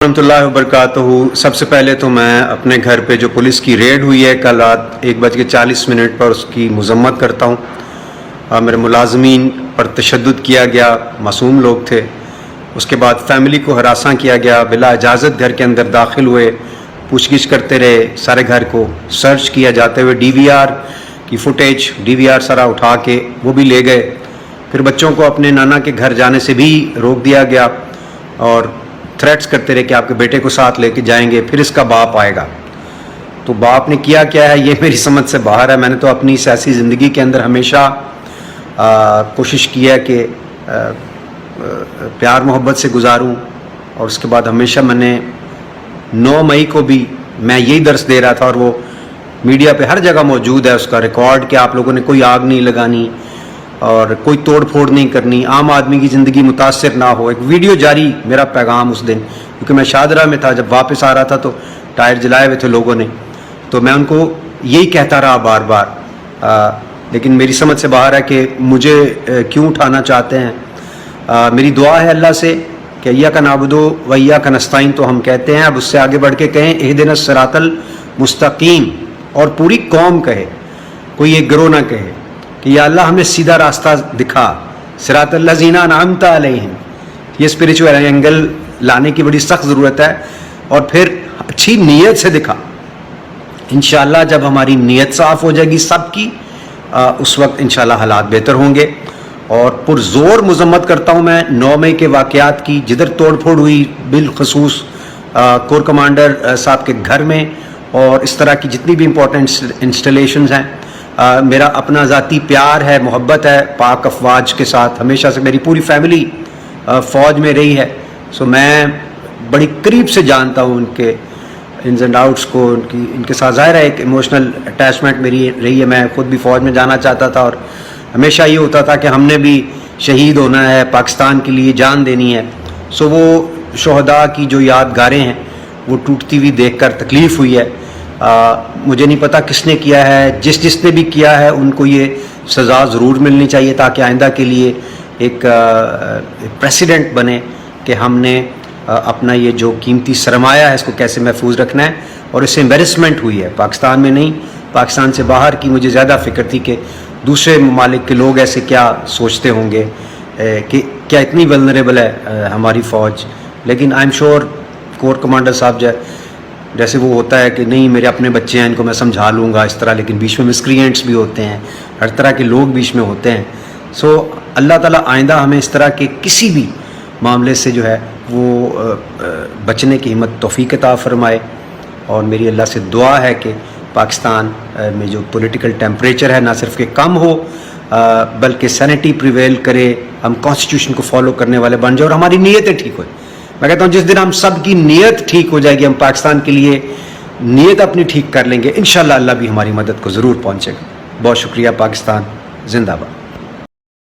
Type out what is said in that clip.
रहमतुल्लाहि वबरकातुहू। सबसे पहले तो मैं अपने घर पे जो पुलिस की रेड हुई है कल रात 1:40 पर उसकी मज़म्मत करता हूँ। मेरे मुलाजमीन पर तशद्दुद किया गया, मासूम लोग थे। उसके बाद फैमिली को हरासा किया गया, बिला इजाज़त घर के अंदर दाखिल हुए, पूछगिछ करते रहे, सारे घर को सर्च किया जाते हुए DVR की फुटेज DVR सारा उठा के वो भी ले गए। फिर बच्चों को अपने नाना के घर जाने से भी रोक दिया गया और थ्रेट्स करते रहे कि आपके बेटे को साथ लेके जाएंगे, फिर इसका बाप आएगा। तो बाप ने किया क्या है ये मेरी समझ से बाहर है। मैंने तो अपनी सियासी ज़िंदगी के अंदर हमेशा कोशिश की है कि प्यार मोहब्बत से गुजारूं, और उसके बाद हमेशा मैंने 9 मई को भी मैं यही दर्स दे रहा था, और वो मीडिया पे हर जगह मौजूद है उसका रिकॉर्ड, कि आप लोगों ने कोई आग नहीं लगानी और कोई तोड़ फोड़ नहीं करनी, आम आदमी की ज़िंदगी मुतासर ना हो। एक वीडियो जारी मेरा पैगाम उस दिन, क्योंकि मैं शादरा में था, जब वापस आ रहा था तो टायर जलाए हुए थे लोगों ने, तो मैं उनको यही कहता रहा बार बार, लेकिन मेरी समझ से बाहर है कि मुझे क्यों उठाना चाहते हैं। मेरी दुआ है अल्लाह से कि इय्याका नअबुदु व इय्याका नस्तईन तो हम कहते हैं, अब उससे आगे बढ़ के कहें इहदिनस सिरातल मुस्तकीम, और पूरी कौम कहे, कोई एक गिरोह ना कहे कि या अल्लाह हमें सीधा रास्ता दिखा, सिरातल लज़ीना अनअमता अलैहिम। ये स्पिरिचुअल एंगल लाने की बड़ी सख्त ज़रूरत है, और फिर अच्छी नीयत से दिखा। इंशाअल्लाह जब हमारी नीयत साफ़ हो जाएगी सबकी, उस वक्त इंशाअल्लाह हालात बेहतर होंगे। और पुरज़ोर मज़म्मत करता हूँ मैं 9 मई के वाक़यात की, जिधर तोड़ फोड़ हुई, बिलखसूस कोर कमांडर साहब के घर में, और इस तरह की जितनी भी इम्पोर्टेंट इंस्टॉलेशंस हैं। मेरा अपना ज़ाती प्यार है, मोहब्बत है पाक अफवाज के साथ, हमेशा से मेरी पूरी फैमिली फ़ौज में रही है। सो मैं बड़ी करीब से जानता हूँ उनके इन्स एंड आउट्स को, इनके साथ ज़ाहिर है एक इमोशनल अटैचमेंट मेरी रही है। मैं ख़ुद भी फ़ौज में जाना चाहता था, और हमेशा ये होता था कि हमने भी शहीद होना है, पाकिस्तान के लिए जान देनी है। सो वो शोहदा की जो यादगारें हैं वो टूटती हुई देखकर तकलीफ़ हुई है। मुझे नहीं पता किसने किया है, जिसने भी किया है उनको ये सज़ा ज़रूर मिलनी चाहिए, ताकि आइंदा के लिए एक प्रेसिडेंट बने कि हमने अपना ये जो कीमती सरमाया है इसको कैसे महफूज रखना है। और इससे एम्बेरसमेंट हुई है, पाकिस्तान में नहीं, पाकिस्तान से बाहर की मुझे ज़्यादा फ़िक्र थी कि दूसरे ममालिक के लोग ऐसे क्या सोचते होंगे कि क्या इतनी वल्नरेबल है हमारी फ़ौज। लेकिन I am sure core commander साहब जैसे वो होता है कि नहीं मेरे अपने बच्चे हैं, इनको मैं समझा लूँगा इस तरह, लेकिन बीच में मिसक्रिएंट्स भी होते हैं, हर तरह के लोग बीच में होते हैं। सो अल्लाह ताला आइंदा हमें इस तरह के किसी भी मामले से जो है वो बचने की हिम्मत तौफीक अता फरमाए। और मेरी अल्लाह से दुआ है कि पाकिस्तान में जो पॉलिटिकल टेम्परेचर है ना सिर्फ कि कम हो, बल्कि सैनिटी प्रिवेल करे, हम कॉन्स्टिट्यूशन को फॉलो करने वाले बन जाए और हमारी नीयतें ठीक हो। मैं कहता हूँ जिस दिन हम सब की नीयत ठीक हो जाएगी, हम पाकिस्तान के लिए नीयत अपनी ठीक कर लेंगे, इंशाअल्लाह अल्लाह भी हमारी मदद को ज़रूर पहुँचेगा। बहुत शुक्रिया। पाकिस्तान जिंदाबाद।